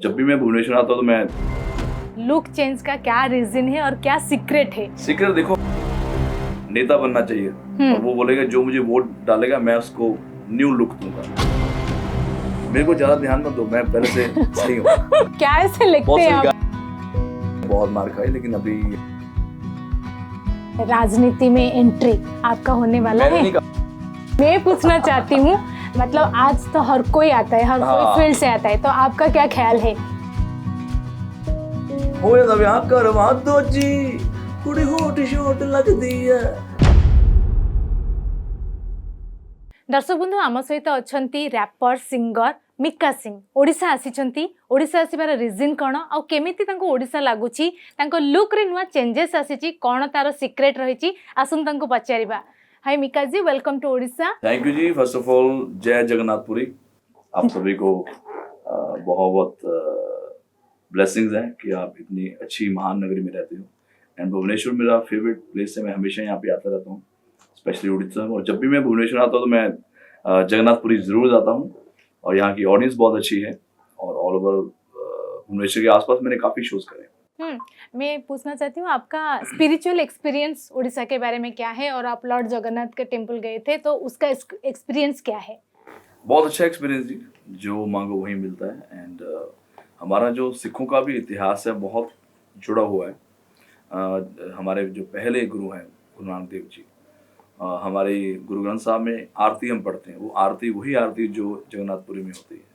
जब भी मैं भुवनेश्वर आता हूँ तो मैं लुक चेंज का क्या रीजन है और क्या सीक्रेट है? सीक्रेट देखो, नेता बनना चाहिए और वो बोलेगा जो मुझे वोट डालेगा मैं उसको न्यू लुक दूंगा। मेरे को ज्यादा ध्यान मत दो, मैं पहले से सही हूँ। क्या ऐसे लिखते हैं आप? बहुत मार खाई, लेकिन अभी राजनीति में एंट्री आपका होने वाला मैंने है। नहीं कहा। मैं पूछना चाहती हूँ, मतलब आज तो हर कोई आता है, हर कोई फील्ड से आता है, तो आपका क्या ख्याल है? होए ना ब्याह करवा दो जी, कुड़ी होट शोट लगदी है। दर्शक बंधु आम सहित अछंती रैपर सिंगर मिका सिंह ओडिशा आसिचंती। ओडिशा आसिबार रीजन कौन आ केमिति तांको ओडिशा लागुची, तांको लुक रे नुआ चेंजेस आसीची, कौन तार सीक्रेट रहिची, आसुन तांको पचारिबा। Hi Mika ji, welcome to Odisha. Thank you ji. First of all Jai Jagannathpuri. आप सभी को बहुत ब्लेसिंग्स हैं कि आप इतनी अच्छी महान नगरी में रहते हो। एंड भुवनेश्वर मेरा फेवरेट प्लेस है, मैं हमेशा यहाँ पे आता रहता हूँ, स्पेशली उड़ीसा। और जब भी मैं भुवनेश्वर आता हूँ तो मैं जगन्नाथपुरी ज़रूर जाता हूँ। और यहाँ की ऑडियंस बहुत अच्छी है और ऑल ओवर भुवनेश्वर के आसपास मैंने काफ़ी शोज करे। मैं पूछना चाहती हूँ, आपका स्पिरिचुअल एक्सपीरियंस उड़ीसा के बारे में क्या है? और आप लॉर्ड जगन्नाथ के टेम्पल गए थे, तो उसका एक्सपीरियंस क्या है? बहुत अच्छा एक्सपीरियंस जी, जो मांगो वही मिलता है। एंड हमारा जो सिखों का भी इतिहास है बहुत जुड़ा हुआ है। हमारे जो पहले गुरु हैं गुरु नानक देव जी, हमारे गुरु ग्रंथ साहब में आरती हम पढ़ते हैं, वो आरती वही आरती जो जगन्नाथपुरी में होती है।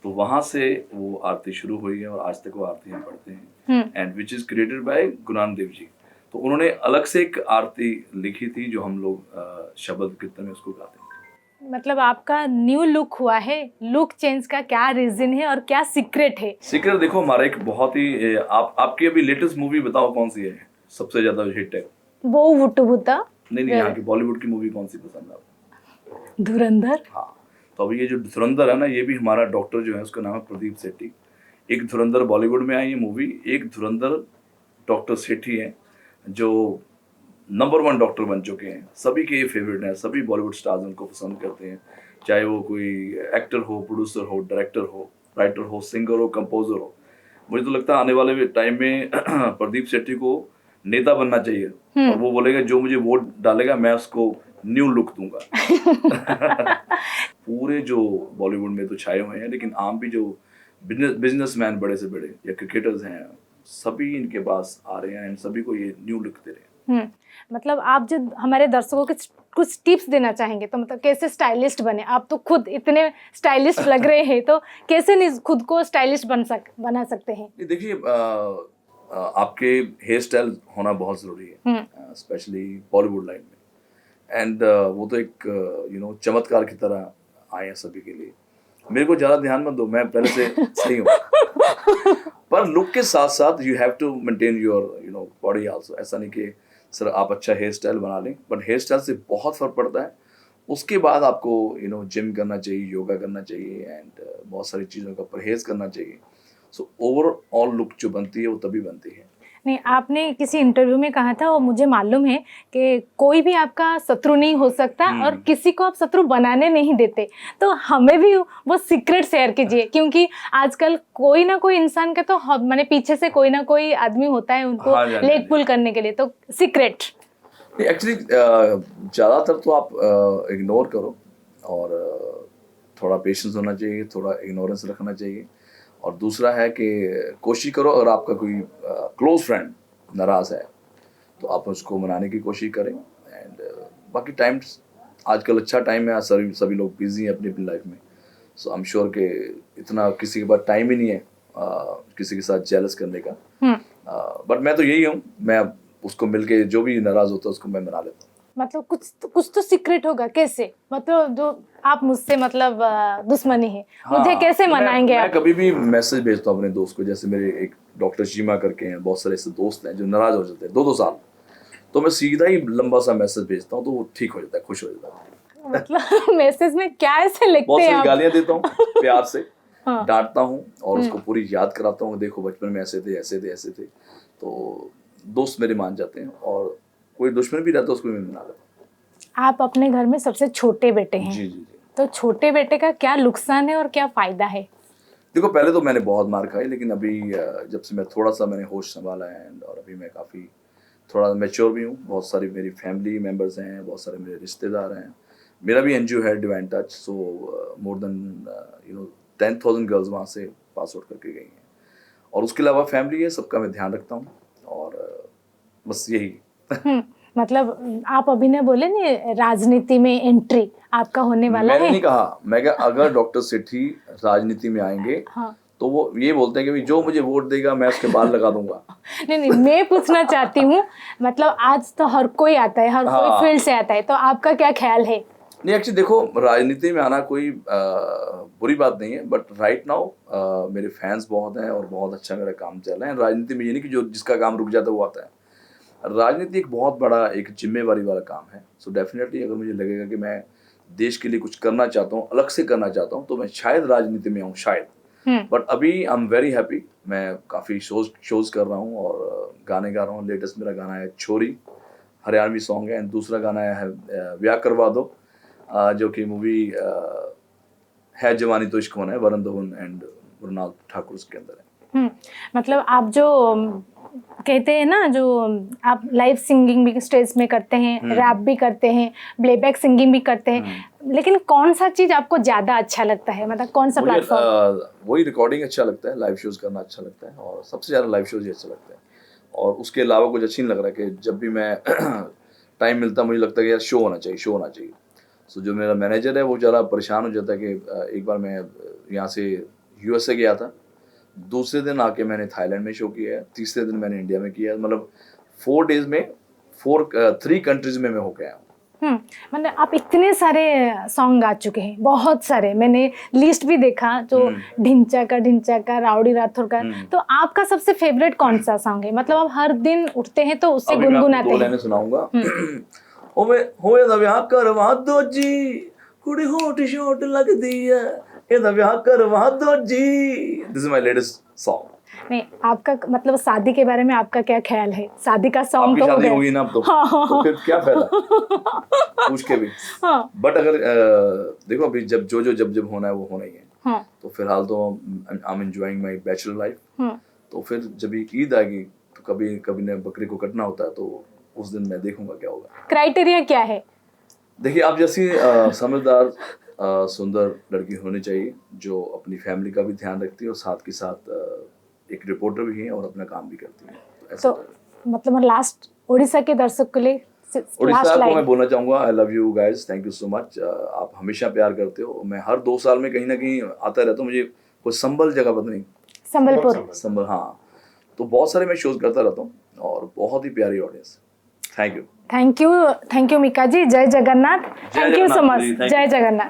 तो वहाँ से वो आरती शुरू हुई है और आज तक वो आरती हम पढ़ते हैं, and which is created by Guru Nanak Dev ji. तो उन्होंने अलग से एक आरती लिखी थी जो हम लोग शब्द कीर्तन में उसको गाते हैं। मतलब आपका न्यू लुक हुआ है, लुक चेंज का क्या रीजन है और क्या सीक्रेट है? सीक्रेट देखो, हमारा एक बहुत ही आपकी अभी लेटेस्ट मूवी बताओ कौन सी है सबसे ज्यादा हिट है? वो वुट्टू भूता। नहीं, यहाँ की बॉलीवुड की मूवी कौन सी पसंद है आपको? धुरंधर। हाँ, तो अभी ये जो धुरंधर है ना, ये भी हमारा डॉक्टर जो है उसका नाम है प्रदीप सेठी। एक धुरंधर बॉलीवुड में आई ये मूवी, एक धुरंधर डॉक्टर सेठी है जो नंबर 1 डॉक्टर बन चुके हैं। सभी के ये फेवरेट हैं, सभी बॉलीवुड स्टार्स उनको पसंद करते हैं, चाहे वो कोई एक्टर हो, प्रोड्यूसर हो, डायरेक्टर हो, राइटर हो, सिंगर हो, कंपोजर हो। मुझे तो लगता है आने वाले टाइम में प्रदीप सेठी को नेता बनना चाहिए और वो बोलेगा जो मुझे वोट डालेगा मैं उसको न्यू लुक दूंगा। पूरे जो बॉलीवुड में तो छाए हुए हैं, लेकिन आम भी जो बिजनेसमैन बड़े से बड़े या क्रिकेटर्स हैं, सभी इनके पास आ रहे हैं एंड सभी को ये न्यू लुक दे रहे हैं। मतलब आप जो हमारे दर्शकों को कुछ टिप्स देना चाहेंगे, तो मतलब कैसे स्टाइलिस्ट बने? आप तो खुद इतने स्टाइलिस्ट लग रहे हैं, तो कैसे खुद को स्टाइलिस्ट बना सकते हैं? देखिए, आपके हेयर स्टाइल होना बहुत ज़रूरी है, स्पेशली बॉलीवुड लाइन में। एंड वो तो एक चमत्कार की तरह आए हैं सभी के लिए। मेरे को ज़्यादा ध्यान मत दो, मैं पहले से सही हूँ। पर लुक के साथ साथ you have to maintain your body also. ऐसा नहीं कि सर आप अच्छा हेयर स्टाइल बना लें, बट हेयर स्टाइल से बहुत फर्क पड़ता है। उसके बाद आपको जिम करना चाहिए, योगा करना चाहिए एंड बहुत सारी चीज़ों का परहेज करना चाहिए। सो ओवरऑल लुक जो बनती है वो तभी बनती है। नहीं, आपने किसी इंटरव्यू में कहा था, और मुझे मालूम है कि कोई भी आपका शत्रु नहीं हो सकता और किसी को आप शत्रु बनाने नहीं देते। तो हमें भी वो सीक्रेट शेयर कीजिए, क्योंकि आजकल कोई ना कोई इंसान का तो माने पीछे से कोई ना कोई आदमी होता है उनको लेग पुल करने के लिए। तो सीक्रेट एक्चुअली ज़्यादातर तो आप इग्नोर करो और थोड़ा पेशेंस होना चाहिए, थोड़ा इग्नोरेंस रखना चाहिए। और दूसरा है कि कोशिश करो, अगर आपका कोई क्लोज फ्रेंड नाराज़ है तो आप उसको मनाने की कोशिश करें। एंड बाकी टाइम्स आजकल अच्छा टाइम है, सभी लोग बिजी हैं अपनी अपनी लाइफ में। सो आई एम श्योर कि इतना किसी के पास टाइम ही नहीं है किसी के साथ जेलस करने का। बट मैं तो यही हूँ, मैं उसको मिलके जो भी नाराज़ होता है उसको मैं मना लेता हूँ। मतलब कुछ तो सीक्रेट होगा। कैसे? मतलब जो आप मुझसे मतलब दुश्मनी है, मुझे कैसे मनाएंगे मैं आप? कभी भी मैसेज भेजता हूँ अपने दोस्त को। जैसे मेरे एक डॉक्टर शीमा करके हैं, बहुत सारे ऐसे दोस्त हैं जो नाराज हो जाते हैं 2-2 साल, तो मैं सीधा ही लंबा सा मैसेज भेजता हूँ तो वो ठीक हो जाता है, खुश हो जाता है। मतलब मैसेज में क्या ऐसे लिखते बहुत हैं सारी आप? गालियाँ देता हूँ प्यार से, हाँ। डांटता हूँ और उसको पूरी याद कराता हूँ, देखो बचपन में ऐसे थे ऐसे थे ऐसे थे। तो दोस्त मेरे मान जाते हैं और कोई दुश्मन भी रहता है उसको मैं मना लेता हूँ। आप अपने घर में सबसे छोटे बेटे हैं। जी जी जी। तो छोटे बेटे का क्या नुकसान है और क्या फायदा है? देखो पहले तो मैंने बहुत मार खाई, लेकिन अभी जब से मैं थोड़ा सा मैंने होश संभाला है और अभी मैं काफ़ी थोड़ा मैच्योर भी हूँ। बहुत सारी मेरी फैमिली मेम्बर्स हैं, बहुत सारे मेरे रिश्तेदार हैं। मेरा भी एनजीओ है डिवाइन टच, सो मोर देन 10,000 गर्ल्स वहाँ से पास आउट करके गई हैं। और उसके अलावा फैमिली है, सबका मैं ध्यान रखता हूँ और बस यही। मतलब आप अभी ने बोले नहीं राजनीति में एंट्री आपका होने वाला मैंने है। नहीं कहा, मैं कहा अगर डॉक्टर सेठी राजनीति में आएंगे हाँ। तो वो ये बोलते हैं कि भाई जो मुझे वोट देगा मैं उसके बाल लगा दूंगा। नहीं, मैं पूछना चाहती हूँ, मतलब आज तो हर कोई आता है, हर कोई हाँ। फील्ड से आता है, तो आपका क्या ख्याल है? नहीं एक्चुअली देखो, राजनीति में आना कोई बुरी बात नहीं है, बट राइट नाउ मेरे फैंस बहुत हैं और बहुत अच्छा मेरा काम चल रहा है। राजनीति में ये नहीं कि जो जिसका काम रुक जाता है वो आता है। राजनीति एक बहुत बड़ा एक जिम्मेवारी वाला काम है। सो डेफिनेटली अगर मुझे लगेगा कि मैं देश के लिए कुछ करना चाहता हूँ, अलग से करना चाहता हूँ, तो मैं शायद राजनीति में आऊँ, शायद। बट अभी आई एम वेरी हैप्पी, मैं काफ़ी शोज कर रहा हूँ और गाने गा रहा हूँ। लेटेस्ट मेरा गाना है छोरी, हरियाणवी सॉन्ग है, एंड दूसरा गाना है ब्याह करवा दो, जो कि मूवी है जवानी तो इश्क होना है, वरुण धवन एंड मृणाल ठाकुर उसके अंदर है। मतलब आप जो कहते हैं ना, जो आप लाइव सिंगिंग भी स्टेज में करते हैं, रैप भी करते हैं, प्लेबैक सिंगिंग भी करते हैं, लेकिन कौन सा चीज आपको ज्यादा अच्छा लगता है? मतलब कौन सा प्लेटफॉर्म? वही रिकॉर्डिंग अच्छा लगता है, लाइव शोज करना अच्छा लगता है, और सबसे ज़्यादा लाइव शोज ही अच्छा लगता है। और उसके अलावा कुछ अच्छा नहीं लग रहा है कि जब भी मैं टाइम मिलता मुझे लगता है कि यार शो होना चाहिए, शो होना चाहिए। सो जो मेरा मैनेजर है वो ज़रा परेशान हो जाता है कि एक बार मैं यहाँ से यूएसए गया था, दूसरे दिन आके मैंने थाईलैंड में शो किया है, तीसरे दिन मैंने इंडिया में किया है, मतलब 4 डेज में 3 कंट्रीज में मैं हो गया हूँ। मतलब आप इतने सारे सॉन्ग गा चुके हैं, बहुत सारे, मैंने लिस्ट भी देखा, जो ढिंचा का, राउडी राठौर का। तो आपका सबसे फेवरेट कौन सा सॉन्ग है? मतलब आप हर दिन उठते हैं तो उससे गुनगुनाते हैं। 2 लाइनें सुनाऊंगा। होए दा ब्याह करवा दो जी, कुड़ी होट शोट लगदी है, एदा ब्याह करवा दो जी। This is my latest song. नहीं, आपका मतलब शादी के बारे में आपका क्या ख्याल है? शादी का सॉन्ग तो हो शादी गया, होगी ना अब तो, हाँ। तो फिर क्या फायदा पूछ के भी। हाँ। बट अगर देखो अभी जब होना है वो होना ही है। हाँ। तो फिलहाल तो I am enjoying my bachelor life. तो फिर जब ईद आएगी तो कभी ने बकरी को कटना होता है, तो उस दिन मैं देखूंगा क्या होगा। क्राइटेरिया क्या है? देखिए आप जैसी समझदार सुंदर लड़की होनी चाहिए, जो अपनी फैमिली का भी ध्यान रखती है और साथ के साथ एक रिपोर्टर भी है और अपना काम भी करती है। तो मतलब लास्ट उड़ीसा के दर्शक के लिए उड़ीसा को मैं बोलना चाहूँगा, I love you guys, thank you so much. आप हमेशा प्यार करते हो। मैं हर 2 साल में कहीं ना कहीं आता रहता हूँ, मुझे कोई संबल जगह पता नहीं, संबल, हाँ। तो बहुत सारे मैं शोज करता रहता हूँ और बहुत ही प्यारी audience. Thank you, thank you Mika ji. जय Jagannath, thank you so much. जय जगन्नाथ।